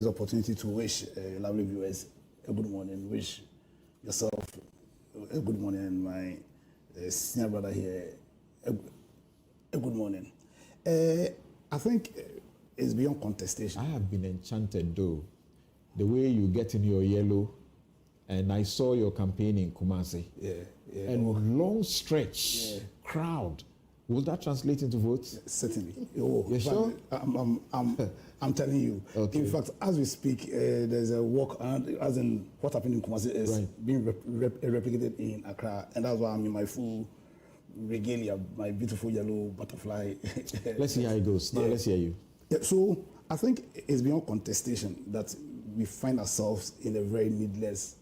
this opportunity to wish lovely viewers a good morning, wish yourself a good morning, and my senior brother here a good morning. I think it's beyond contestation. I have been enchanted though, the way you get in your yellow, and I saw your campaign in Kumasi. Yeah. And long stretch, crowd. Will that translate into votes? Certainly. Oh, you sure? I'm telling you. Okay. In fact, as we speak, there's a walk, as in what happened in Kumasi is being replicated in Accra, and that's why I'm in my full regalia, my beautiful yellow butterfly. Let's see how it goes. Now let's hear you. Yeah, so I think it's beyond contestation that we find ourselves in a very needless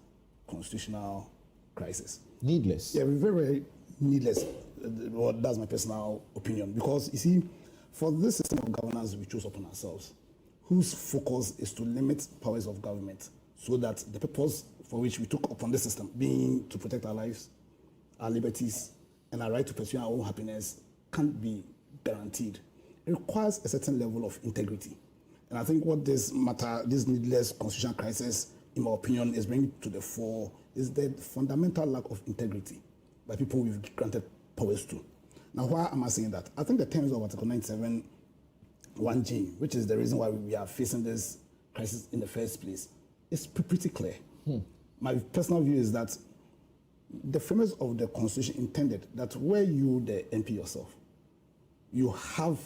constitutional crisis. Needless? Yeah, very, very needless. Well, that's my personal opinion. Because, you see, for this system of governance we chose upon ourselves, whose focus is to limit powers of government so that the purpose for which we took upon this system, being to protect our lives, our liberties, and our right to pursue our own happiness, can't be guaranteed. It requires a certain level of integrity. And I think what this needless constitutional crisis, in my opinion, is bringing to the fore is the fundamental lack of integrity by people we've granted powers to. Now, why am I saying that? I think the terms of Article 97(1)(g), which is the reason why we are facing this crisis in the first place, is pretty clear. My personal view is that the framers of the Constitution intended that where you, the MP yourself, you have,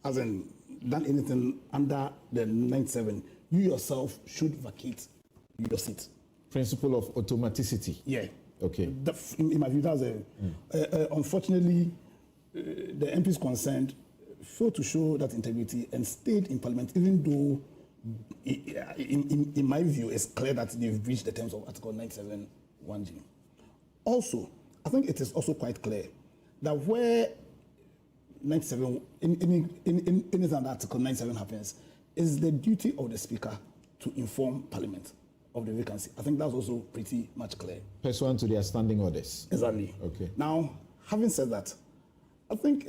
as in, done anything under the 97, you yourself should vacate your seat. Principle of automaticity. Yeah. Okay. In my view, that's unfortunately, the MPs concerned failed to show that integrity and stayed in Parliament, even though, in my view, it's clear that they've breached the terms of Article 97(1)(g). Also, I think it is also quite clear that where 97, anything under Article 97 happens, is the duty of the Speaker to inform Parliament of the vacancy. I think that's also pretty much clear. Pursuant to their standing orders. Exactly. Okay. Now, having said that, I think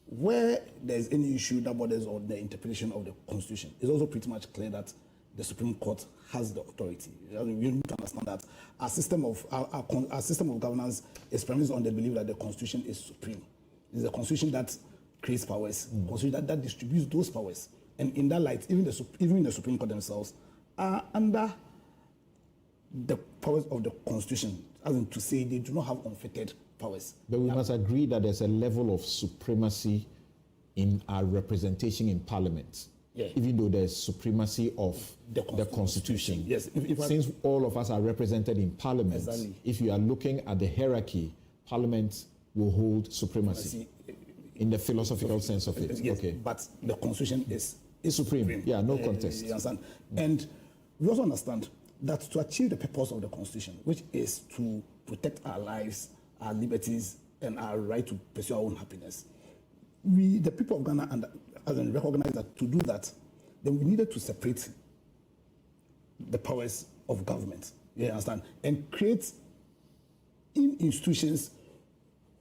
where there's any issue that borders on the interpretation of the Constitution, it's also pretty much clear that the Supreme Court has the authority. We need to understand that our system of governance is premised on the belief that the Constitution is supreme. It's the Constitution that creates powers, Constitution that distributes those powers. And in that light, even the Supreme Court themselves are under the powers of the Constitution, as in to say they do not have unfettered powers. But we must agree that there's a level of supremacy in our representation in Parliament, even though there's supremacy of the Constitution. Yes. Since all of us are represented in Parliament, if you are looking at the hierarchy, Parliament will hold supremacy in the philosophical sense of it. Yes, but the Constitution is supreme. Yeah, no contest. You understand? And we also understand that to achieve the purpose of the Constitution, which is to protect our lives, our liberties, and our right to pursue our own happiness, we, the people of Ghana, recognize that to do that, then we needed to separate the powers of government. You understand? And create institutions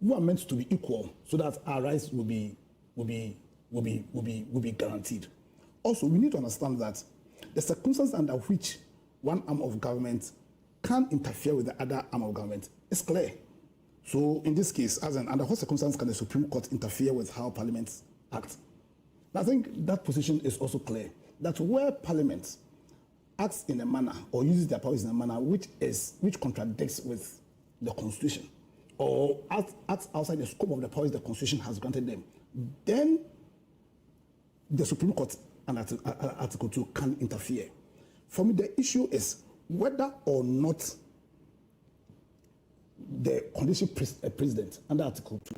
who are meant to be equal, so that our rights will be guaranteed. Also, we need to understand that the circumstances under which one arm of government can interfere with the other arm of government is clear. So, in this case, under what circumstances can the Supreme Court interfere with how Parliament acts? I think that position is also clear. That where Parliament acts in a manner or uses their powers in a manner which contradicts with the Constitution, or acts outside the scope of the powers the Constitution has granted them, then the Supreme Court and Article 2 can interfere. For me, the issue is whether or not the condition precedent under Article 2,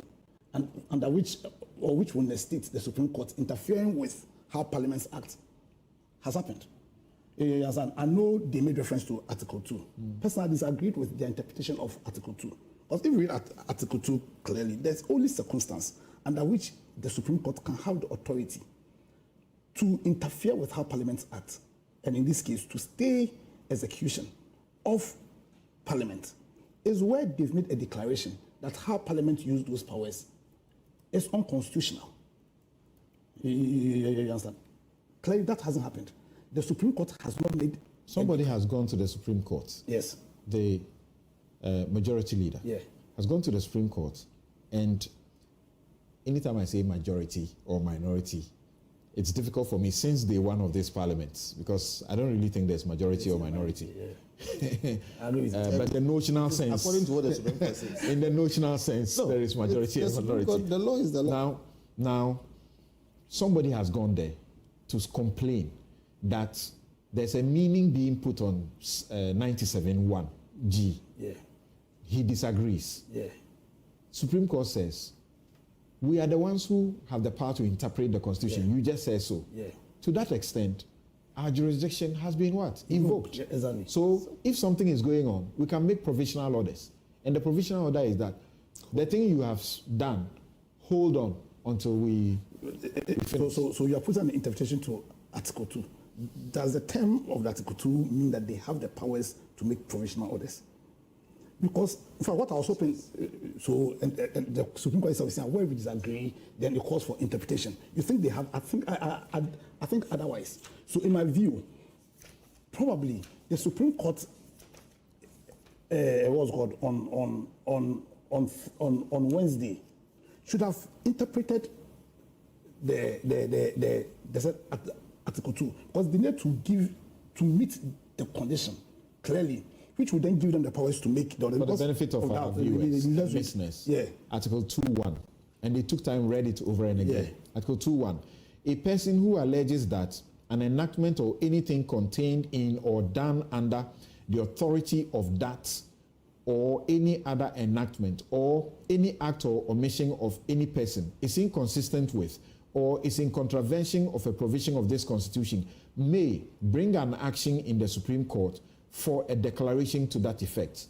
and under which will necessitate the Supreme Court interfering with how Parliaments act, has happened. I know they made reference to Article 2. Personally, I disagreed with their interpretation of Article 2. Because if we read Article 2 clearly, there's only circumstance under which the Supreme Court can have the authority to interfere with how Parliaments act, and in this case, to stay execution of Parliament, is where they've made a declaration that how Parliament used those powers is unconstitutional. You understand? Clearly, that hasn't happened. The Supreme Court has not made... Somebody has gone to the Supreme Court. Yes. The majority leader has gone to the Supreme Court, and anytime I say majority or minority, it's difficult for me since day one of this parliament, because I don't really think there's majority or minority. But the notional sense, according to what the Supreme Court says, in the notional sense, there is majority and minority. The law is the law. Now, somebody has gone there to complain that there's a meaning being put on 97(1)(g). He disagrees. Supreme Court says, we are the ones who have the power to interpret the Constitution. You just said so. To that extent, our jurisdiction has been what? Invoked. Exactly. So if something is going on, we can make provisional orders. And the provisional order is that the thing you have done, hold on until we finish. So you are putting an interpretation to Article 2. Does the term of Article 2 mean that they have the powers to make provisional orders? Because, in fact, what I was hoping, and the Supreme Court is saying, where we disagree, then it calls for interpretation. You think they have? I think otherwise. So, in my view, probably the Supreme Court was called on Wednesday should have interpreted the Article 2, because they need to meet the condition clearly, which would then give them the powers to make the order. For the benefit of our viewers and listeners, Article 2.1, and they took time, read it over and again. Article 2.1, a person who alleges that an enactment or anything contained in or done under the authority of that or any other enactment or any act or omission of any person is inconsistent with or is in contravention of a provision of this Constitution may bring an action in the Supreme Court for a declaration to that effect.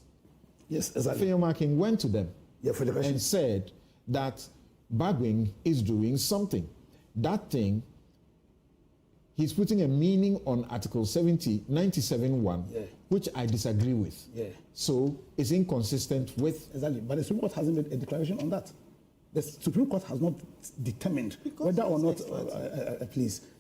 Yes, exactly. Marking went to them and said that Bagwing is doing something. That thing, he's putting a meaning on Article 97(1), which I disagree with. So it's inconsistent with... Exactly, but the Supreme Court hasn't made a declaration on that. The Supreme Court has not determined whether or not,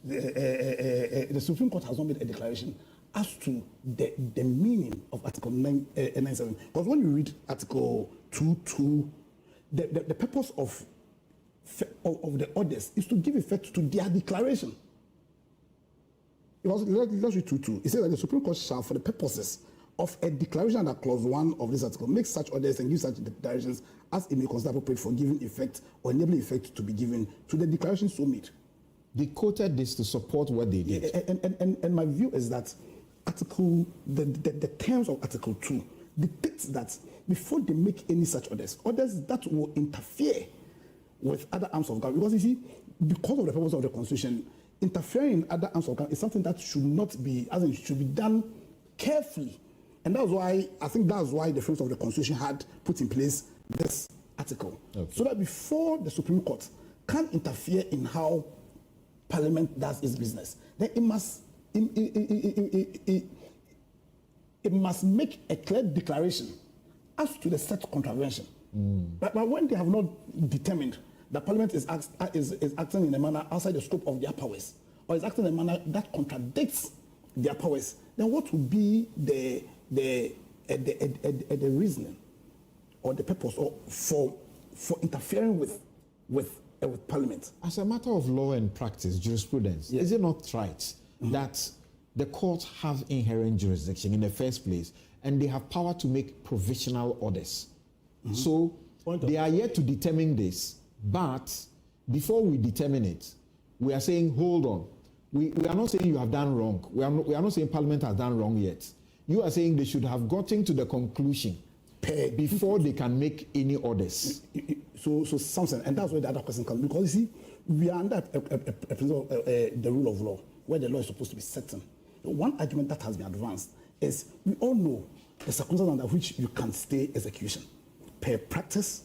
the Supreme Court has not made a declaration as to the meaning of Article 97. Because when you read Article 2.2, the purpose of the orders is to give effect to their declaration. Let's read 2.2. It says that the Supreme Court shall, for the purposes of a declaration under Clause 1 of this article, make such orders and give such declarations as it may consider appropriate for giving effect or enabling effect to be given to the declaration so made. They quoted this to support what they did. And my view is that the terms of Article 2 dictates that before they make any such orders that will interfere with other arms of government. Because you see, because of the purpose of the Constitution, interfering in other arms of government is something that should not be, as in it should be done carefully. And that's why, I think that's why the framers of the Constitution had put in place this article. So that before the Supreme Court can interfere in how Parliament does its business, then it must make a clear declaration as to the set contravention. But when they have not determined that Parliament is acting in a manner outside the scope of their powers, or is acting in a manner that contradicts their powers, then what would be the reasoning or the purpose for interfering with Parliament? As a matter of law and practice, jurisprudence, is it not right that the courts have inherent jurisdiction in the first place, and they have power to make provisional orders? So they are yet to determine this, but before we determine it, we are saying, hold on. We are not saying you have done wrong. We are not saying Parliament has done wrong yet. You are saying they should have gotten to the conclusion before they can make any orders. So Samson, and that's where the other question comes. Because you see, we are under the rule of law, where the law is supposed to be certain. One argument that has been advanced is we all know the circumstances under which you can stay execution, per practice,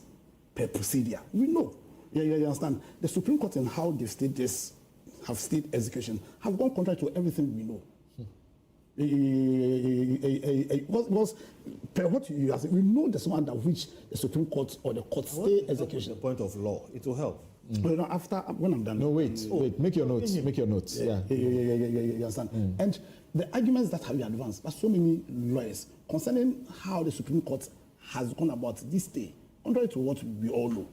per procedure. We know. You understand? The Supreme Court and how they've stayed this, have stayed execution, have gone contrary to everything we know. Was per what you we know the one under which the Supreme Court or the court stay execution. The point of law, it will help. You know, after when I'm done. No, wait. Make your notes. Make your notes. Yeah. You understand? And the arguments that have been advanced by so many lawyers concerning how the Supreme Court has gone about this day, contrary to what we all know.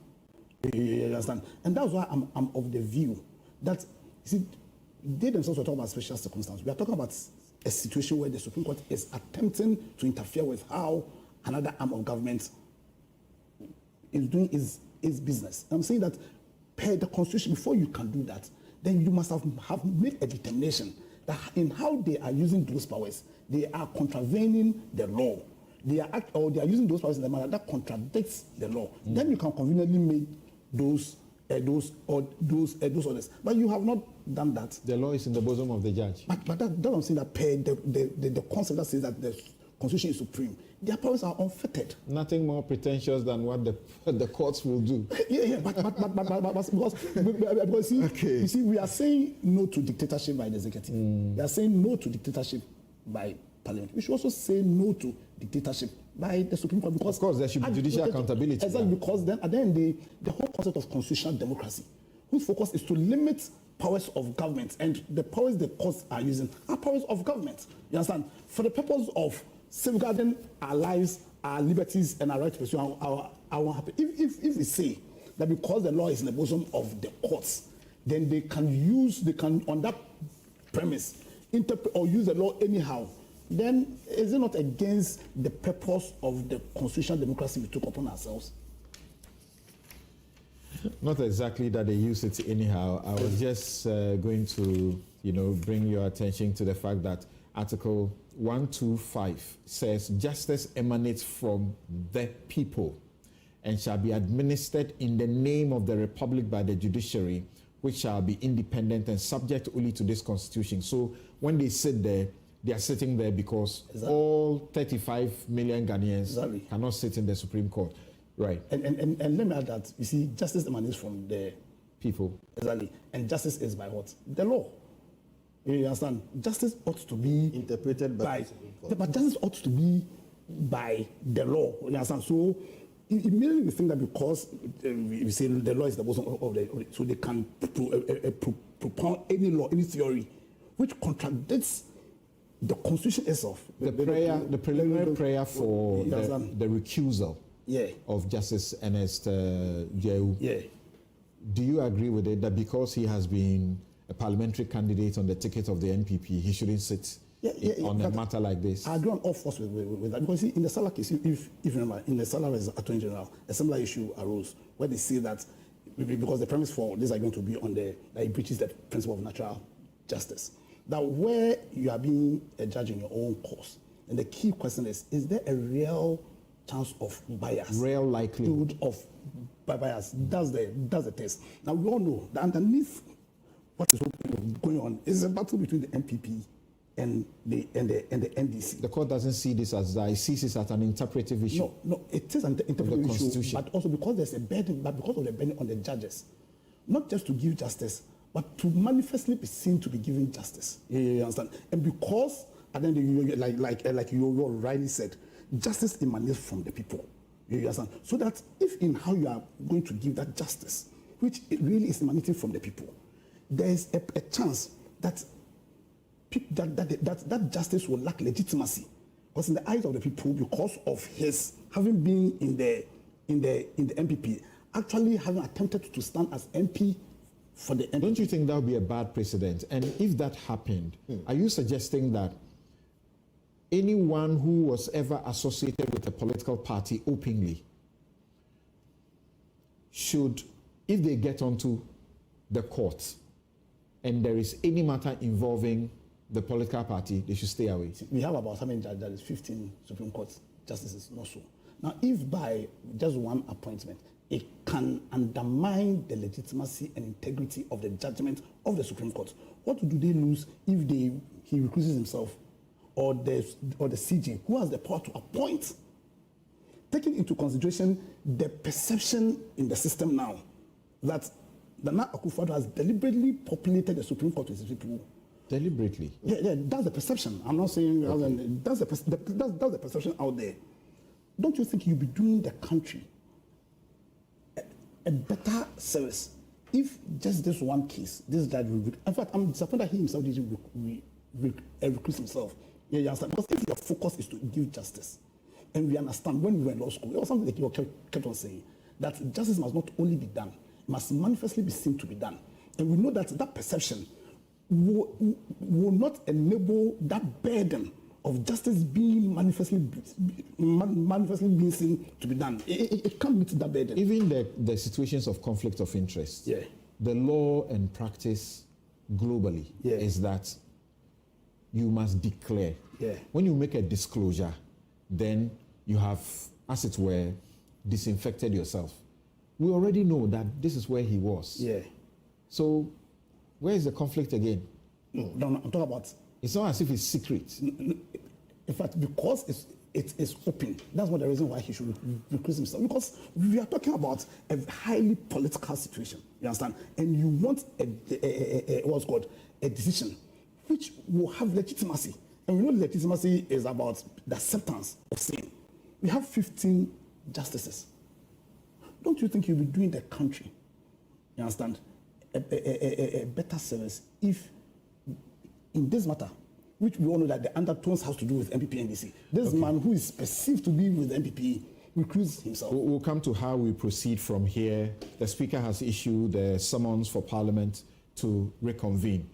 You understand? And that's why I'm of the view that, you see, they themselves were talking about special circumstances. We are talking about a situation where the Supreme Court is attempting to interfere with how another arm of government is doing its business. I'm saying that per the Constitution, before you can do that, then you must have made a determination that in how they are using those powers, they are contravening the law. They are using those powers in a manner that contradicts the law. Then you can conveniently make those orders. But you have not done that. The law is in the bosom of the judge. But that I'm saying that per the concept that says that the Constitution is supreme, their powers are unfettered. Nothing more pretentious than what the courts will do. But because you see, we are saying no to dictatorship by the executive. We are saying no to dictatorship by Parliament. We should also say no to dictatorship by the Supreme Court, because of course there should be judicial accountability. Exactly, because then at the end the whole concept of constitutional democracy, whose focus is to limit powers of government, and the powers the courts are using are powers of government. You understand? For the purpose of safeguarding our lives, our liberties, and our right to pursue our happy. If we say that because the law is in the bosom of the courts, then they can on that premise interpret or use the law anyhow, then is it not against the purpose of the constitutional democracy we took upon ourselves? Not exactly that they use it anyhow. I was just going to, bring your attention to the fact that Article 125 says justice emanates from the people and shall be administered in the name of the Republic by the judiciary, which shall be independent and subject only to this Constitution. So when they sit there, they are sitting there because all 35 million Ghanaians cannot sit in the Supreme Court. Right. And let me add that, you see, justice emanates from the people. Exactly. And justice is by what? The law. You understand? Justice ought to be interpreted by the Supreme Court. But justice ought to be by the law. You understand? So immediately we think that because we say the law is the bosom of the, so they can propound any law, any theory, which contradicts the Constitution itself. The preliminary prayer for the recusal of Justice Ernest Jeu. Yeah. Do you agree with it that because he has been a parliamentary candidate on the ticket of the NPP, he shouldn't sit on a matter like this? I agree on all fours with that. Because see, in the Salah case, if you remember, in the Salah as Attorney General, a similar issue arose where they say that because the premise for this are going to be on that it breaches the principle of natural justice. That where you are being a judge in your own cause, and the key question is there a real chance of bias? Real likelihood of bias. That's the test. Now we all know that underneath what is going on is a battle between the NPP and the NDC. The court doesn't see this as that; it sees it as an interpretive issue. No, it is an interpretive issue, but also because there's a burden, but because of the burden on the judges, not just to give justice, but to manifestly be seen to be giving justice. You understand? And because, and then like you rightly said, justice emanates from the people. You understand? So that if in how you are going to give that justice, which it really is emanating from the people, there is a chance that that justice will lack legitimacy, because in the eyes of the people, because of his having been in the NPP, actually having attempted to stand as MP for the NPP. Don't you think that would be a bad precedent? And if that happened, are you suggesting that anyone who was ever associated with a political party openly should, if they get onto the court and there is any matter involving the political party, they should stay away? We have about how many judges? 15 Supreme Court justices, not so. Now, if by just one appointment, it can undermine the legitimacy and integrity of the judgment of the Supreme Court, what do they lose if he recuses himself, or the CJ, who has the power to appoint, taking into consideration the perception in the system now that Nana Akufo-Addo has deliberately populated the Supreme Court with his people. Deliberately? Yeah, that's the perception. I'm not saying that's the perception out there. Don't you think you'll be doing the country a better service if just this one case, this judge will, in fact, I'm disappointed that he himself didn't recruit himself. Yeah, you understand? Because if your focus is to give justice, and we understand when we were in law school, it was something that you kept on saying, that justice must not only be done, it must manifestly be seen to be done. And we know that that perception will not enable that burden of justice being manifestly being seen to be done. It can't meet that burden. Even the situations of conflict of interest, yeah. The law and practice globally is that you must declare. Yeah. When you make a disclosure, then you have, as it were, disinfected yourself. We already know that this is where he was. Yeah. So where is the conflict again? No, I'm talking about... It's not as if it's secret. In fact, because it is open, that's one of the reasons why he should recruit himself. Because we are talking about a highly political situation, you understand? And you want a decision which will have legitimacy. And we know legitimacy is about the acceptance of sin. We have 15 justices. Don't you think you'll be doing the country, you understand, a better service if in this matter, which we all know that the undertones has to do with MPP and NDC, this man who is perceived to be with the MPP recruits himself. We'll come to how we proceed from here. The Speaker has issued the summons for Parliament to reconvene.